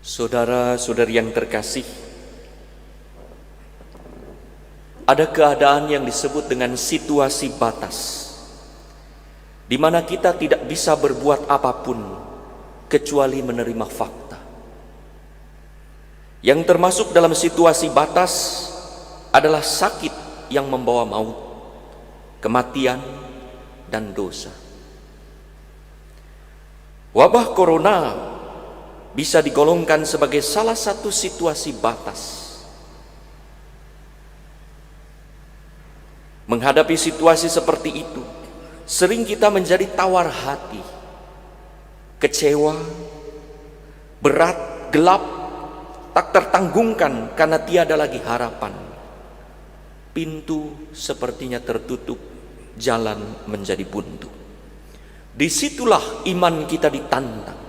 Saudara-saudari yang terkasih, ada keadaan yang disebut dengan situasi batas, di mana kita tidak bisa berbuat apapun kecuali menerima fakta. Yang termasuk dalam situasi batas adalah sakit yang membawa maut, kematian, dan dosa. Wabah corona bisa digolongkan sebagai salah satu situasi batas. Menghadapi situasi seperti itu, sering kita menjadi tawar hati, kecewa, berat, gelap, tak tertanggungkan karena tiada lagi harapan. Pintu sepertinya tertutup, jalan menjadi buntu. Disitulah iman kita ditantang.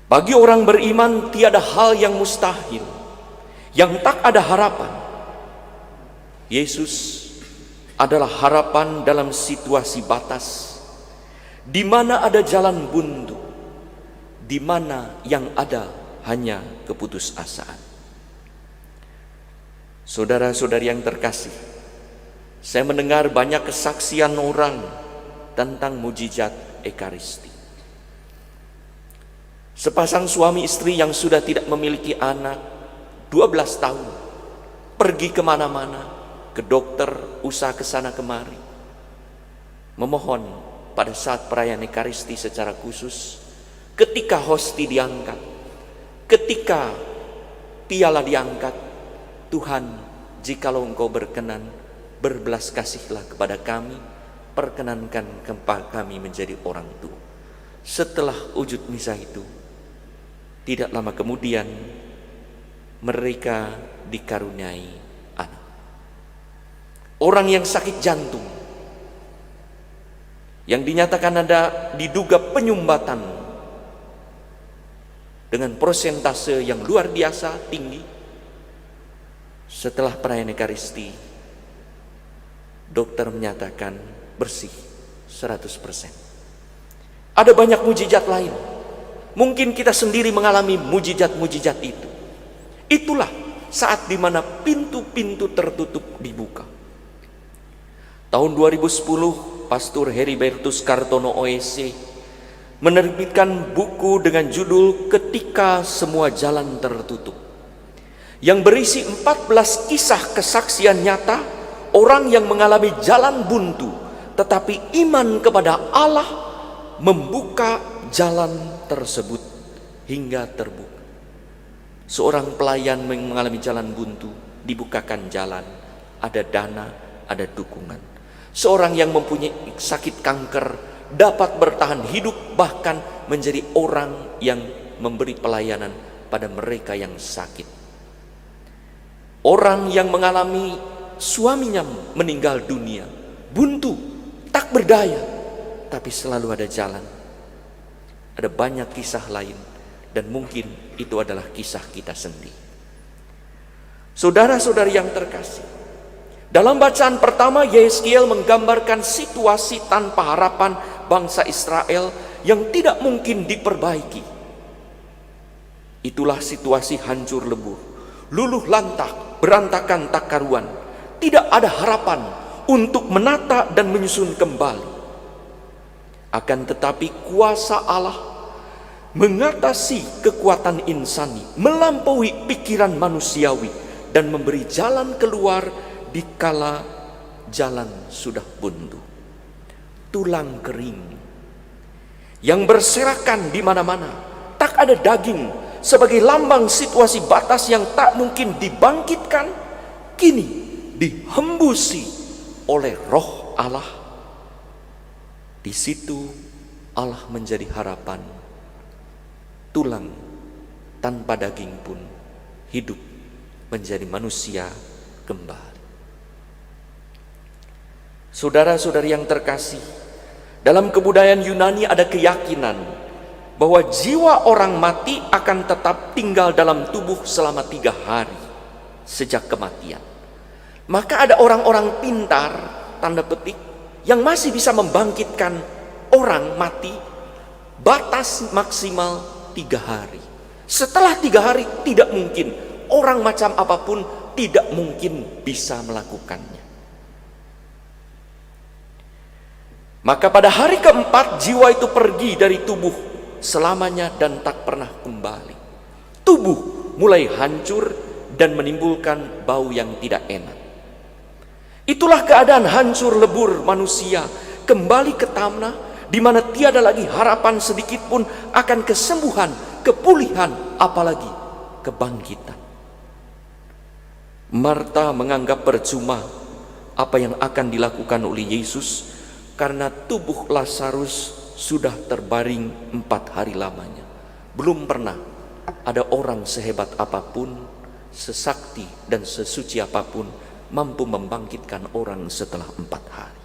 Bagi orang beriman tiada hal yang mustahil, yang tak ada harapan. Yesus adalah harapan dalam situasi batas, di mana ada jalan buntu, di mana yang ada hanya keputusasaan. Saudara-saudari yang terkasih, saya mendengar banyak kesaksian orang tentang mujizat Ekaristi. Sepasang suami istri yang sudah tidak memiliki anak 12 tahun, pergi kemana-mana, ke dokter, usaha kesana kemari, memohon pada saat perayaan Ekaristi secara khusus, ketika hosti diangkat, ketika piala diangkat, Tuhan, jikalau Engkau berkenan, berbelas kasihlah kepada kami, perkenankan kami menjadi orang tua. Setelah wujud misa itu, tidak lama kemudian mereka dikaruniai anak. Orang yang sakit jantung, yang dinyatakan ada diduga penyumbatan dengan persentase yang luar biasa tinggi, setelah perayaan Ekaristi, dokter menyatakan bersih 100%. Ada banyak mujizat lain. Mungkin kita sendiri mengalami mujizat-mujizat itu. Itulah saat dimana pintu-pintu tertutup dibuka. Tahun 2010, Pastor Heribertus Kartono OSC menerbitkan buku dengan judul Ketika Semua Jalan Tertutup, yang berisi 14 kisah kesaksian nyata orang yang mengalami jalan buntu, tetapi iman kepada Allah membuka jalan tersebut hingga terbuka. Seorang pelayan mengalami jalan buntu, dibukakan jalan, ada dana, ada dukungan. Seorang yang mempunyai sakit kanker dapat bertahan hidup, bahkan menjadi orang yang memberi pelayanan pada mereka yang sakit. Orang yang mengalami suaminya meninggal dunia, buntu, tak berdaya, tapi selalu ada jalan. Ada banyak kisah lain, dan mungkin itu adalah kisah kita sendiri. Saudara-saudari yang terkasih, dalam bacaan pertama Yeskiel menggambarkan situasi tanpa harapan bangsa Israel yang tidak mungkin diperbaiki. Itulah situasi hancur lebur, luluh lantak, berantakan tak karuan. Tidak ada harapan untuk menata dan menyusun kembali. Akan tetapi kuasa Allah mengatasi kekuatan insani, melampaui pikiran manusiawi, dan memberi jalan keluar dikala jalan sudah buntu. Tulang kering yang berserakan di mana-mana, tak ada daging, sebagai lambang situasi batas yang tak mungkin dibangkitkan, kini dihembusi oleh Roh Allah. Di situ Allah menjadi harapan. Tulang tanpa daging pun hidup menjadi manusia kembali. Saudara-saudari yang terkasih, dalam kebudayaan Yunani ada keyakinan bahwa jiwa orang mati akan tetap tinggal dalam tubuh selama 3 hari sejak kematian. Maka ada orang-orang pintar, tanda petik, yang masih bisa membangkitkan orang mati. Batas maksimal 3 hari. Setelah 3 hari tidak mungkin. Orang macam apapun tidak mungkin bisa melakukannya. Maka pada hari keempat jiwa itu pergi dari tubuh selamanya dan tak pernah kembali. Tubuh mulai hancur dan menimbulkan bau yang tidak enak. Itulah keadaan hancur lebur manusia kembali ke tanah, di mana tiada lagi harapan sedikit pun akan kesembuhan, kepulihan, apalagi kebangkitan. Marta menganggap percuma apa yang akan dilakukan oleh Yesus, karena tubuh Lazarus sudah terbaring 4 hari lamanya. Belum pernah ada orang sehebat apapun, sesakti dan sesuci apapun mampu membangkitkan orang setelah 4 hari.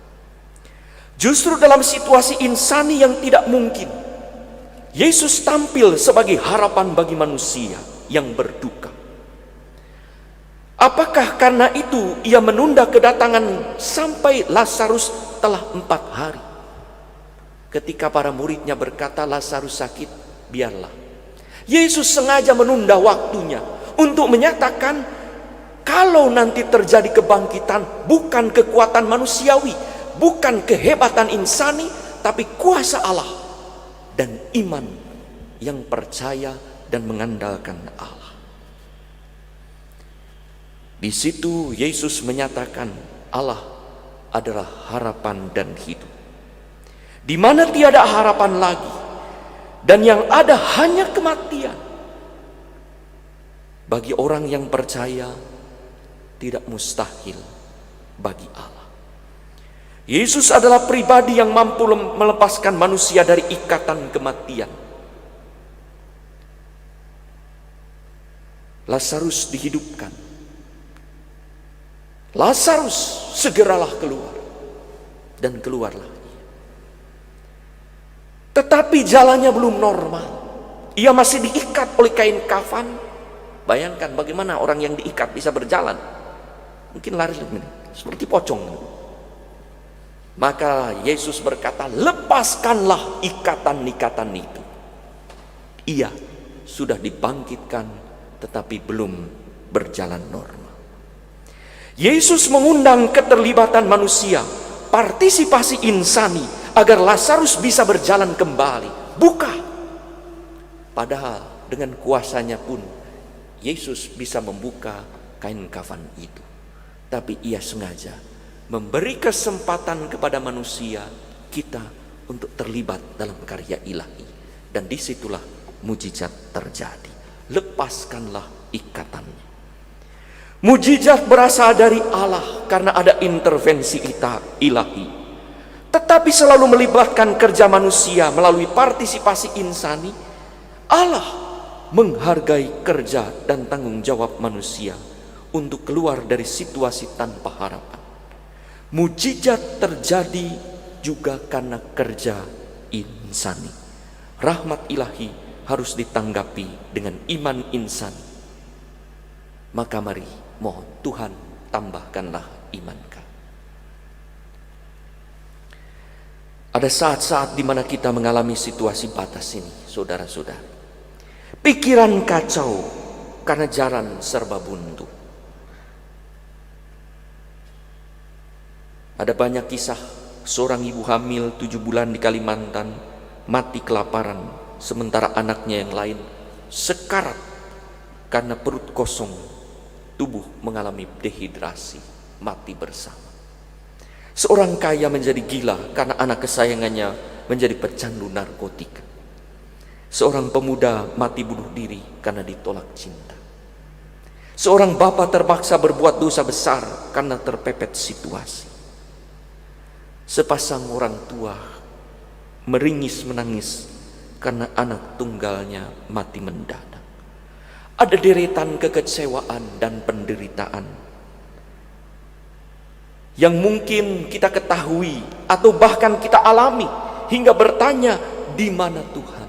Justru dalam situasi insani yang tidak mungkin, Yesus tampil sebagai harapan bagi manusia yang berduka. Apakah karena itu ia menunda kedatangan sampai Lazarus telah 4 hari? Ketika para muridnya berkata Lazarus sakit, biarlah. Yesus sengaja menunda waktunya untuk menyatakan kalau nanti terjadi kebangkitan bukan kekuatan manusiawi, bukan kehebatan insani, tapi kuasa Allah dan iman yang percaya dan mengandalkan Allah. Di situ Yesus menyatakan Allah adalah harapan dan hidup, di mana tiada harapan lagi dan yang ada hanya kematian. Bagi orang yang percaya tidak mustahil bagi Allah. Yesus adalah pribadi yang mampu melepaskan manusia dari ikatan kematian. Lazarus dihidupkan. Lazarus segeralah keluar, dan keluarlah ia. Tetapi jalannya belum normal. Ia masih diikat oleh kain kafan. Bayangkan bagaimana orang yang diikat bisa berjalan. Mungkin lari seperti pocong. Maka Yesus berkata, lepaskanlah ikatan-ikatan itu. Ia sudah dibangkitkan tetapi belum berjalan normal. Yesus mengundang keterlibatan manusia, partisipasi insani, agar Lazarus bisa berjalan kembali. Buka. Padahal dengan kuasanya pun Yesus bisa membuka kain kafan itu. Tapi ia sengaja memberi kesempatan kepada manusia, kita, untuk terlibat dalam karya ilahi. Dan disitulah mujizat terjadi. Lepaskanlah ikatannya. Mujizat berasal dari Allah karena ada intervensi ilahi. Tetapi selalu melibatkan kerja manusia melalui partisipasi insani. Allah menghargai kerja dan tanggung jawab manusia untuk keluar dari situasi tanpa harapan. Mujizat terjadi juga karena kerja insani. Rahmat ilahi harus ditanggapi dengan iman insani. Maka mari mohon Tuhan tambahkanlah iman kami. Ada saat-saat di mana kita mengalami situasi batas ini, saudara-saudara. Pikiran kacau karena jalan serba buntu. Ada banyak kisah seorang ibu hamil 7 bulan di Kalimantan mati kelaparan, sementara anaknya yang lain sekarat karena perut kosong, tubuh mengalami dehidrasi, mati bersama. Seorang kaya menjadi gila karena anak kesayangannya menjadi pecandu narkotika. Seorang pemuda mati bunuh diri karena ditolak cinta. Seorang bapak terpaksa berbuat dosa besar karena terpepet situasi. Sepasang orang tua meringis menangis karena anak tunggalnya mati mendadak. Ada deretan kekecewaan dan penderitaan yang mungkin kita ketahui atau bahkan kita alami hingga bertanya, di mana Tuhan?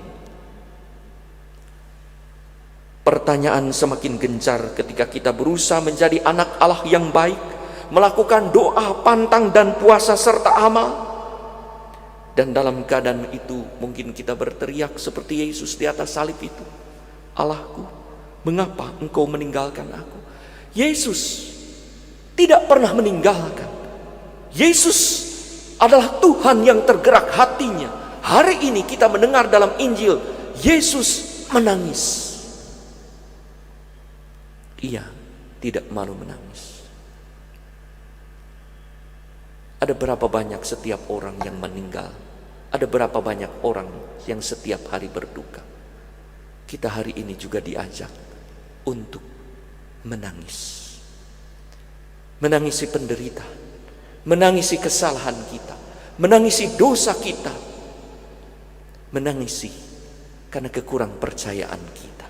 Pertanyaan semakin gencar ketika kita berusaha menjadi anak Allah yang baik, melakukan doa, pantang dan puasa serta amal, Dan dalam keadaan itu mungkin kita berteriak seperti Yesus di atas salib itu, Allahku, mengapa engkau meninggalkan aku? Yesus tidak pernah meninggalkan. Yesus adalah Tuhan yang tergerak hatinya. Hari ini kita mendengar dalam Injil, Yesus menangis. Ia tidak malu menangis. Ada berapa banyak setiap orang yang meninggal? Ada berapa banyak orang yang setiap hari berduka? Kita hari ini juga diajak untuk menangis. Menangisi penderitaan, menangisi kesalahan kita, menangisi dosa kita, menangisi karena kekurang percayaan kita.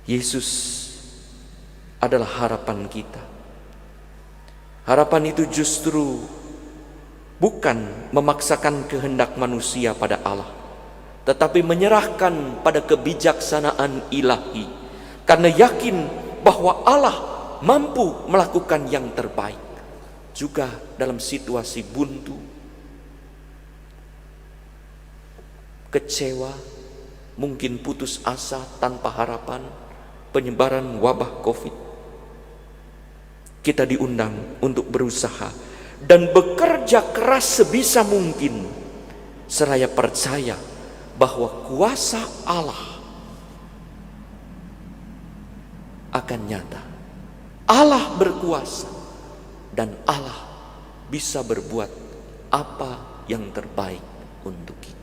Yesus adalah harapan kita. Harapan itu justru bukan memaksakan kehendak manusia pada Allah, tetapi menyerahkan pada kebijaksanaan ilahi, karena yakin bahwa Allah mampu melakukan yang terbaik juga dalam situasi buntu, kecewa, mungkin putus asa tanpa harapan, penyebaran wabah COVID. Kita diundang untuk berusaha dan bekerja keras sebisa mungkin, seraya percaya bahwa kuasa Allah akan nyata. Allah berkuasa dan Allah bisa berbuat apa yang terbaik untuk kita.